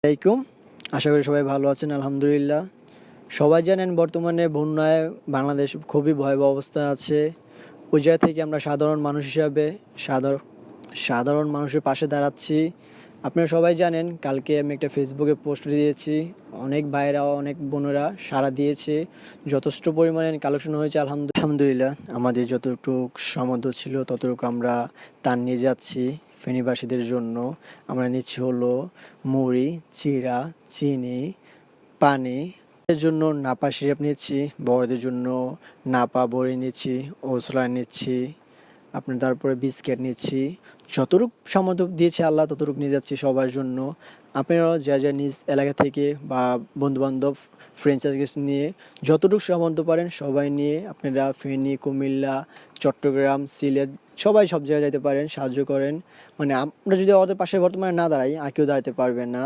আলাইকুম। আশা করি সবাই ভালো আছেন আলহামদুলিল্লাহ। সবাই জানেন বর্তমানে বন্যায় বাংলাদেশ খুবই ভয়াবহ অবস্থায় আছে। ওই জায়গা থেকে আমরা সাধারণ মানুষ হিসাবে সাধারণ মানুষের পাশে দাঁড়াচ্ছি। আপনারা সবাই জানেন কালকে আমি একটা ফেসবুকে পোস্ট দিয়েছি। অনেক ভাইয়েরা অনেক বোনেরা সাড়া দিয়েছে। যথেষ্ট পরিমাণে কালেকশন হয়েছে আলহামদুলিল্লাহ। আমাদের যতটুকু সামর্থ্য ছিল ততটুকু আমরা ত্রাণ নিয়ে যাচ্ছি ফেনীবাসীদের জন্য। আমরা নিচ্ছি হলো মুড়ি, চিড়া, চিনি, পানি। এর জন্য নাপা সিরাপ নিচ্ছি, বড়দের জন্য নাপা বড়ি নিচ্ছি, ওসলা নিচ্ছি, আপনার তারপরে বিস্কিট নিচ্ছি। যতটুকু সামর্থ্য দিয়েছে আল্লাহ ততটুকু নিয়ে যাচ্ছি সবার জন্য। আপনারাও যা নিজ এলাকা থেকে বা বন্ধুবান্ধব ফ্রেন্ড সার্কেল নিয়ে যতটুকু সামর্থ্য পারেন সবাই নিয়ে আপনারা ফেনী, কুমিল্লা, চট্টগ্রাম, সিলেট সবাই সব জায়গায় যেতে পারেন, সাহায্য করেন। মানে আমরা যদি ওদের পাশে বর্তমানে না দাঁড়াই আর কেউ দাঁড়াতে পারবে না।